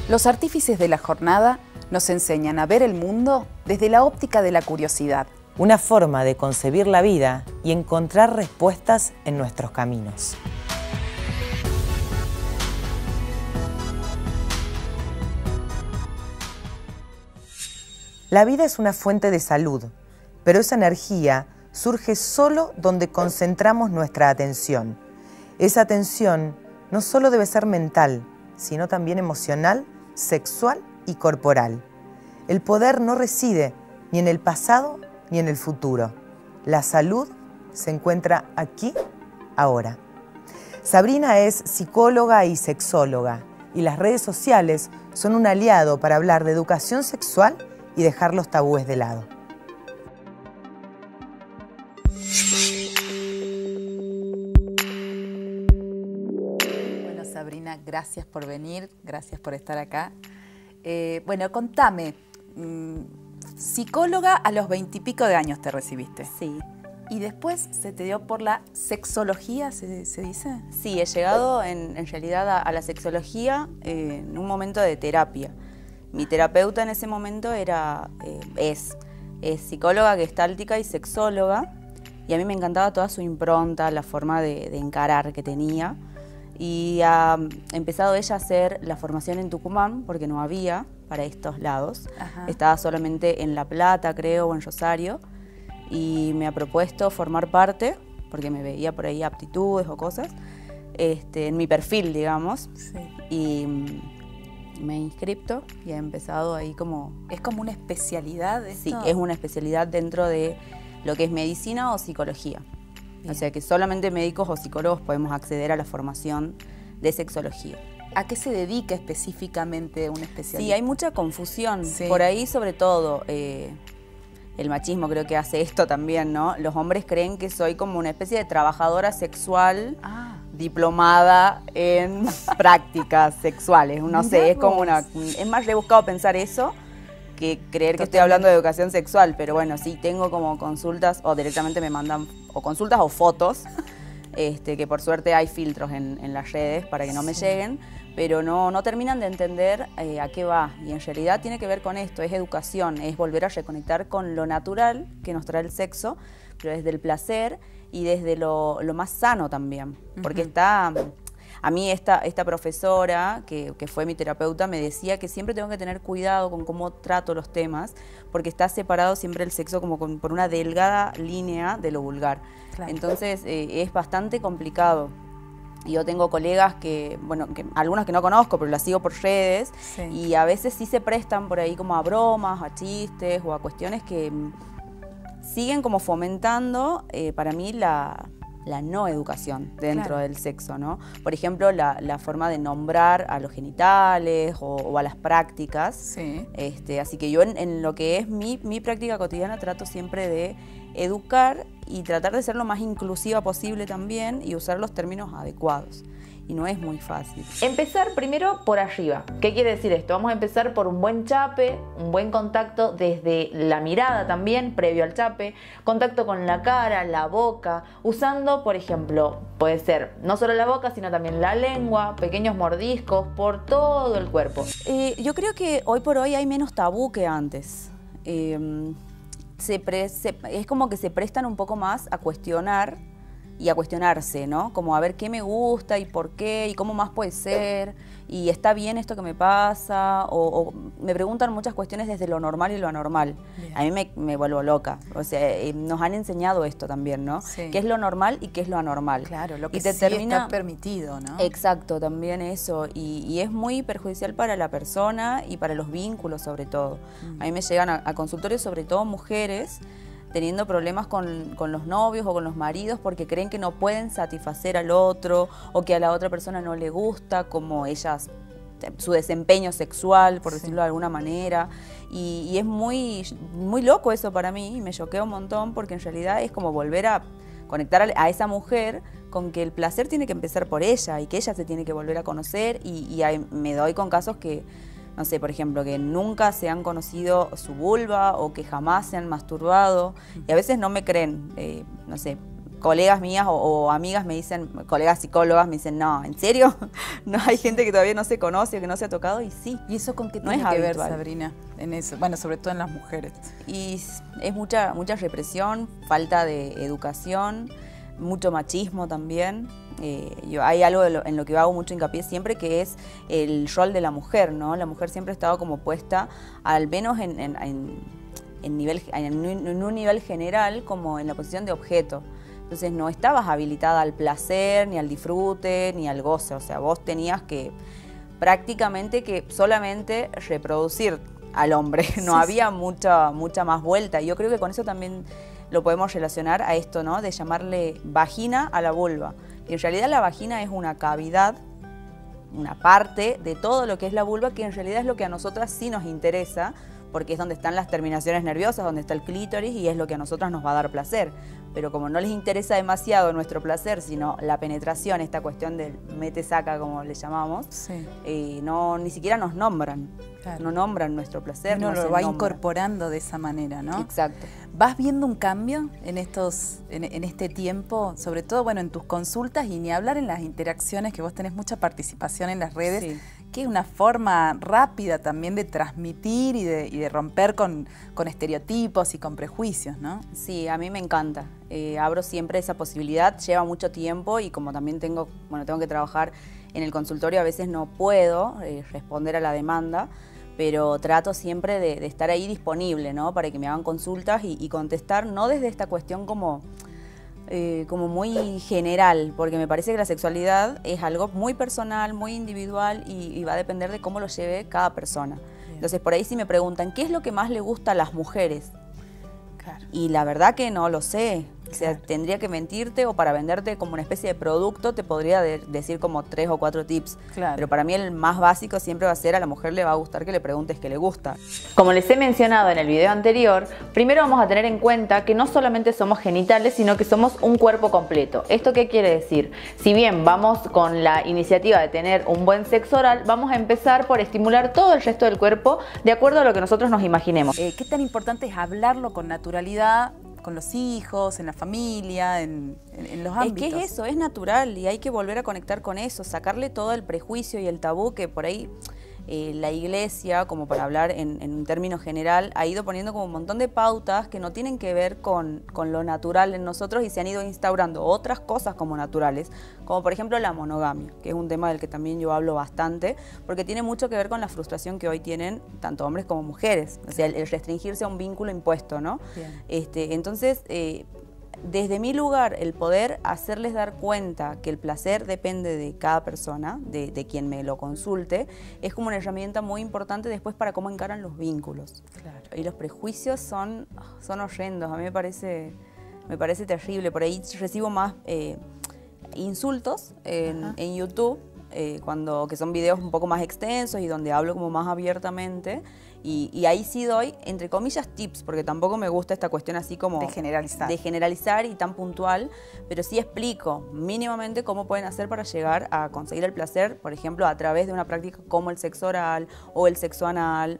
Los artífices de la jornada nos enseñan a ver el mundo desde la óptica de la curiosidad. Una forma de concebir la vida y encontrar respuestas en nuestros caminos. La vida es una fuente de salud, pero esa energía surge solo donde concentramos nuestra atención. Esa atención no solo debe ser mental, sino también emocional, sexual y corporal. El poder no reside ni en el pasado ni en el futuro. La salud se encuentra aquí, ahora. Sabrina es psicóloga y sexóloga, y las redes sociales son un aliado para hablar de educación sexual y dejar los tabúes de lado. Bueno, Sabrina, gracias por venir, gracias por estar acá. Bueno, contame, psicóloga a los 20 y pico de años te recibiste. Sí. ¿Y después se te dio por la sexología, se dice? Sí, he llegado en realidad a la sexología en un momento de terapia. Mi terapeuta en ese momento es psicóloga gestáltica y sexóloga, y a mí me encantaba toda su impronta, la forma de encarar que tenía. Y ha empezado ella a hacer la formación en Tucumán, porque no había para estos lados. Ajá. Estaba solamente en La Plata, creo, o en Rosario. Y me ha propuesto formar parte, porque me veía por ahí aptitudes o cosas, en mi perfil, digamos. Sí. Y me he inscrito y he empezado ahí como... ¿Es como una especialidad esto? Sí, es una especialidad dentro de lo que es medicina o psicología. Bien. O sea que solamente médicos o psicólogos podemos acceder a la formación de sexología. ¿A qué se dedica específicamente una especialidad? Sí, hay mucha confusión. Sí. Por ahí, sobre todo, el machismo creo que hace esto también, ¿no? Los hombres creen que soy como una especie de trabajadora sexual diplomada en prácticas sexuales. No sé, es como es más rebuscado pensar eso que creer que estoy hablando de educación sexual, pero bueno, sí tengo como consultas o directamente me mandan o consultas o fotos, que por suerte hay filtros en las redes para que no me lleguen, pero no terminan de entender a qué va. Y en realidad tiene que ver con esto, es educación, es volver a reconectar con lo natural que nos trae el sexo, pero desde el placer y desde lo más sano también. Porque a mí esta profesora, que fue mi terapeuta, me decía que siempre tengo que tener cuidado con cómo trato los temas, porque está separado siempre el sexo como por una delgada línea de lo vulgar. Claro. Entonces es bastante complicado. Yo tengo colegas algunas que no conozco, pero las sigo por redes, sí. Y a veces sí se prestan por ahí como a bromas, a chistes o a cuestiones que siguen como fomentando para mí la no educación dentro del sexo, ¿no? Por ejemplo, la forma de nombrar a los genitales o a las prácticas. Sí. Así que yo en lo que es mi práctica cotidiana trato siempre de educar y tratar de ser lo más inclusiva posible también y usar los términos adecuados. Y no es muy fácil. Empezar primero por arriba. ¿Qué quiere decir esto? Vamos a empezar por un buen chape, un buen contacto desde la mirada también, previo al chape, contacto con la cara, la boca, usando, por ejemplo, puede ser no solo la boca, sino también la lengua, pequeños mordiscos por todo el cuerpo. Yo creo que hoy por hoy hay menos tabú que antes. Es como que se prestan un poco más a cuestionar y a cuestionarse, ¿no? Como a ver qué me gusta y por qué y cómo más puede ser y está bien esto que me pasa o me preguntan muchas cuestiones desde lo normal y lo anormal. Bien. A mí me vuelvo loca. O sea, nos han enseñado esto también, ¿no? Sí. ¿Qué es lo normal y qué es lo anormal? Claro, lo que sí está permitido, ¿no? Exacto, también eso. Y es muy perjudicial para la persona y para los vínculos sobre todo. A mí me llegan a consultorios sobre todo mujeres teniendo problemas con los novios o con los maridos porque creen que no pueden satisfacer al otro o que a la otra persona no le gusta como ellas, su desempeño sexual, por decirlo de alguna manera. Y es muy loco eso para mí y me choquea un montón porque en realidad es como volver a conectar a esa mujer con que el placer tiene que empezar por ella y que ella se tiene que volver a conocer y me doy con casos que no sé, por ejemplo, que nunca se han conocido su vulva o que jamás se han masturbado y a veces no me creen, no sé, colegas mías o amigas me dicen, colegas psicólogas me dicen, no, ¿en serio? No hay gente que todavía no se conoce o que no se ha tocado, y sí. ¿Y eso con qué No tiene es que ver, habitual. Sabrina, en eso? Bueno, sobre todo en las mujeres. Y es mucha represión, falta de educación, mucho machismo también. Hay algo en lo que yo hago mucho hincapié siempre, que es el rol de la mujer, ¿no? La mujer siempre ha estado como puesta, al menos en un nivel general, como en la posición de objeto. Entonces no estabas habilitada al placer, ni al disfrute, ni al goce. O sea, vos tenías que prácticamente que solamente reproducir al hombre. No había mucha más vuelta. Y yo creo que con eso también lo podemos relacionar a esto, ¿no? De llamarle vagina a la vulva. Y en realidad la vagina es una cavidad, una parte de todo lo que es la vulva, que en realidad es lo que a nosotras sí nos interesa, porque es donde están las terminaciones nerviosas, donde está el clítoris, y es lo que a nosotras nos va a dar placer. Pero como no les interesa demasiado nuestro placer, sino la penetración, esta cuestión del mete-saca, como le llamamos, ni siquiera nos nombran. Claro. No nombran nuestro placer. Uno lo va incorporando de esa manera, ¿no? Exacto. ¿Vas viendo un cambio en este tiempo? Sobre todo, bueno, en tus consultas, y ni hablar en las interacciones, que vos tenés mucha participación en las redes, sí, que es una forma rápida también de transmitir y de romper con estereotipos y con prejuicios, ¿no? Sí, a mí me encanta. Abro siempre esa posibilidad. Lleva mucho tiempo, y como también tengo que trabajar en el consultorio, a veces no puedo responder a la demanda, pero trato siempre de estar ahí disponible, ¿no? Para que me hagan consultas y contestar, no desde esta cuestión como muy general, porque me parece que la sexualidad es algo muy personal, muy individual, y va a depender de cómo lo lleve cada persona. Bien. Entonces, por ahí si me preguntan, ¿qué es lo que más le gusta a las mujeres? Claro. Y la verdad que no lo sé. O sea, tendría que mentirte, o para venderte como una especie de producto te podría decir como 3 o 4 tips. Claro. Pero para mí el más básico siempre va a ser, a la mujer le va a gustar que le preguntes qué le gusta. Como les he mencionado en el video anterior, primero vamos a tener en cuenta que no solamente somos genitales, sino que somos un cuerpo completo. ¿Esto qué quiere decir? Si bien vamos con la iniciativa de tener un buen sexo oral, vamos a empezar por estimular todo el resto del cuerpo de acuerdo a lo que nosotros nos imaginemos. ¿Qué tan importante es hablarlo con naturalidad, con los hijos, en la familia, en los ámbitos? Es que es eso, es natural, y hay que volver a conectar con eso, sacarle todo el prejuicio y el tabú que por ahí la iglesia, como para hablar en un término general, ha ido poniendo como un montón de pautas que no tienen que ver con lo natural en nosotros, y se han ido instaurando otras cosas como naturales, como por ejemplo la monogamia, que es un tema del que también yo hablo bastante, porque tiene mucho que ver con la frustración que hoy tienen tanto hombres como mujeres, o sea, el restringirse a un vínculo impuesto, ¿no? Entonces, desde mi lugar, el poder hacerles dar cuenta que el placer depende de cada persona, de quien me lo consulte, es como una herramienta muy importante después para cómo encaran los vínculos. Claro. Y los prejuicios son horrendos, a mí me parece terrible. Por ahí recibo más insultos en YouTube, que son videos un poco más extensos y donde hablo como más abiertamente. Y ahí sí doy, entre comillas, tips, porque tampoco me gusta esta cuestión así como de generalizar y tan puntual, pero sí explico mínimamente cómo pueden hacer para llegar a conseguir el placer, por ejemplo, a través de una práctica como el sexo oral o el sexo anal.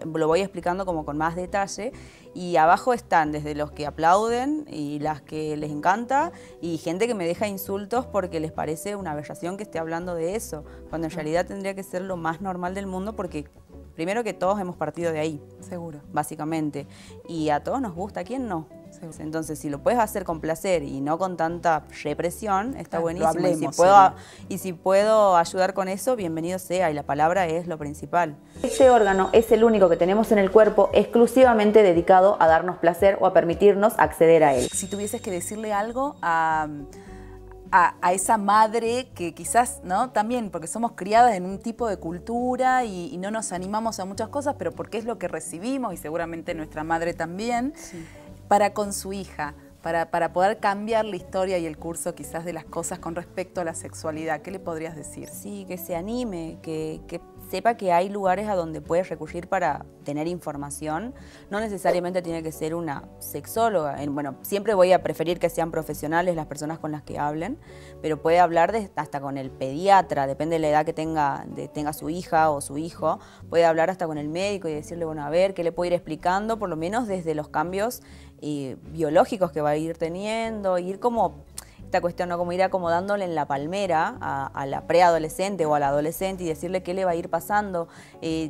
Lo voy explicando como con más detalle, y abajo están desde los que aplauden y las que les encanta, y gente que me deja insultos porque les parece una aberración que esté hablando de eso, cuando en realidad tendría que ser lo más normal del mundo, porque primero que todos hemos partido de ahí. Seguro. Básicamente. Y a todos nos gusta, ¿a quién no? Seguro. Entonces, si lo puedes hacer con placer y no con tanta represión, está buenísimo. Hablemos, y si puedo ayudar con eso, bienvenido sea. Y la palabra es lo principal. Este órgano es el único que tenemos en el cuerpo exclusivamente dedicado a darnos placer o a permitirnos acceder a él. Si tuvieses que decirle algo a esa madre que quizás, ¿no? También porque somos criadas en un tipo de cultura y no nos animamos a muchas cosas, pero porque es lo que recibimos, y seguramente nuestra madre también, sí, para con su hija, para poder cambiar la historia y el curso quizás de las cosas con respecto a la sexualidad. ¿Qué le podrías decir? Sí, que se anime, que sepa que hay lugares a donde puede recurrir para tener información. No necesariamente tiene que ser una sexóloga. Bueno, siempre voy a preferir que sean profesionales las personas con las que hablen, pero puede hablar hasta con el pediatra, depende de la edad que tenga su hija o su hijo. Puede hablar hasta con el médico y decirle, bueno, a ver, qué le puedo ir explicando, por lo menos desde los cambios biológicos que va a ir teniendo, ir como esta cuestión, ¿no? Como ir acomodándole en la palmera a la preadolescente o al adolescente y decirle qué le va a ir pasando,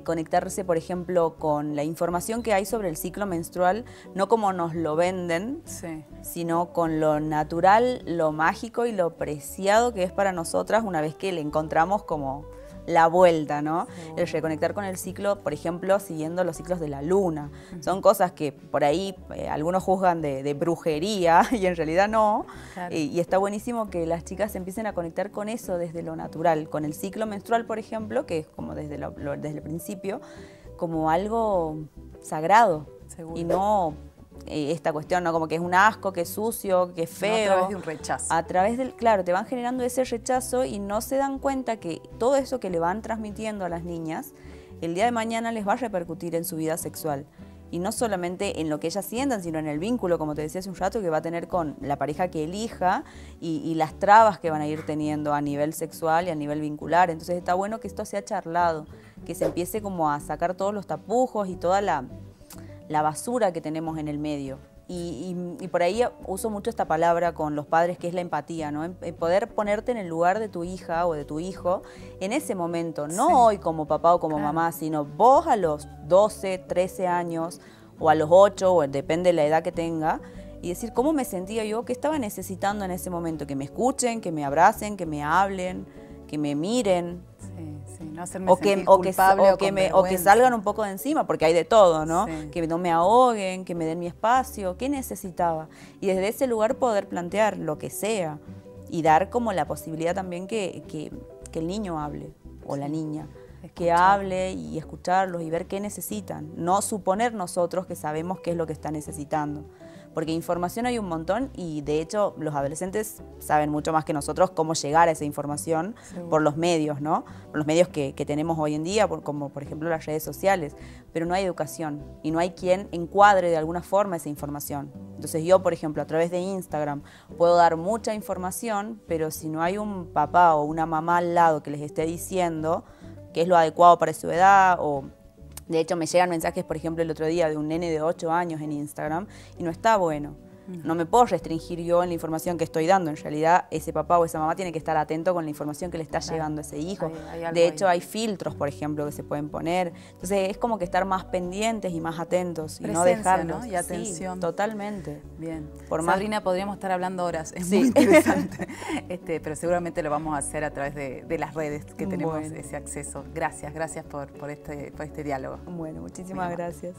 conectarse, por ejemplo, con la información que hay sobre el ciclo menstrual, no como nos lo venden, Sí. sino con lo natural, lo mágico y lo preciado que es para nosotras una vez que le encontramos como la vuelta, ¿no? El reconectar con el ciclo, por ejemplo, siguiendo los ciclos de la luna. Son cosas que por ahí algunos juzgan de brujería y en realidad no. Claro. Y está buenísimo que las chicas empiecen a conectar con eso desde lo natural, con el ciclo menstrual, por ejemplo, que es como desde el principio, como algo sagrado. Seguro. Y no esta cuestión, ¿no? Como que es un asco, que es sucio, que es feo. No, a través de un rechazo. A través del, claro, te van generando ese rechazo y no se dan cuenta que todo eso que le van transmitiendo a las niñas, el día de mañana les va a repercutir en su vida sexual. Y no solamente en lo que ellas sientan, sino en el vínculo, como te decía hace un rato, que va a tener con la pareja que elija y las trabas que van a ir teniendo a nivel sexual y a nivel vincular. Entonces está bueno que esto sea charlado, que se empiece como a sacar todos los tapujos y toda la basura que tenemos en el medio. Y por ahí uso mucho esta palabra con los padres, que es la empatía, ¿no? Poder ponerte en el lugar de tu hija o de tu hijo en ese momento, no Sí. hoy como papá o como mamá, sino vos a los 12, 13 años o a los 8, o depende de la edad que tenga, y decir cómo me sentía yo, qué estaba necesitando en ese momento, que me escuchen, que me abracen, que me hablen, que me miren. Sí, sí, no hacerme sentir culpable o con o que vergüenza. salgan un poco de encima, porque hay de todo, ¿no? Sí. Que no me ahoguen, que me den mi espacio, ¿qué necesitaba? Y desde ese lugar poder plantear lo que sea y dar como la posibilidad también que el niño hable o la niña. Que Escuchar. hable y escucharlos y ver qué necesitan. No suponer nosotros que sabemos qué es lo que está necesitando. Porque información hay un montón y de hecho los adolescentes saben mucho más que nosotros cómo llegar a esa información por los medios, ¿no? Por los medios que tenemos hoy en día, como por ejemplo las redes sociales. Pero no hay educación y no hay quien encuadre de alguna forma esa información. Entonces yo, por ejemplo, a través de Instagram puedo dar mucha información, pero si no hay un papá o una mamá al lado que les esté diciendo qué es lo adecuado para su edad o... De hecho, me llegan mensajes, por ejemplo, el otro día de un nene de 8 años en Instagram y no está bueno. No me puedo restringir yo en la información que estoy dando. En realidad, ese papá o esa mamá tiene que estar atento con la información que le está llegando a ese hijo. Hay algo de hecho, ahí. hay filtros, por ejemplo, que se pueden poner. Entonces, es como que estar más pendientes y más atentos y no Presencia, dejarlos. ¿no? Y atención. Sí, totalmente. Bien. Por más- Sabrina, podríamos estar hablando horas, es Sí. muy interesante. Pero seguramente lo vamos a hacer a través de las redes que tenemos Bueno. ese acceso. Gracias por este diálogo. Bueno, muchísimas Muy gracias.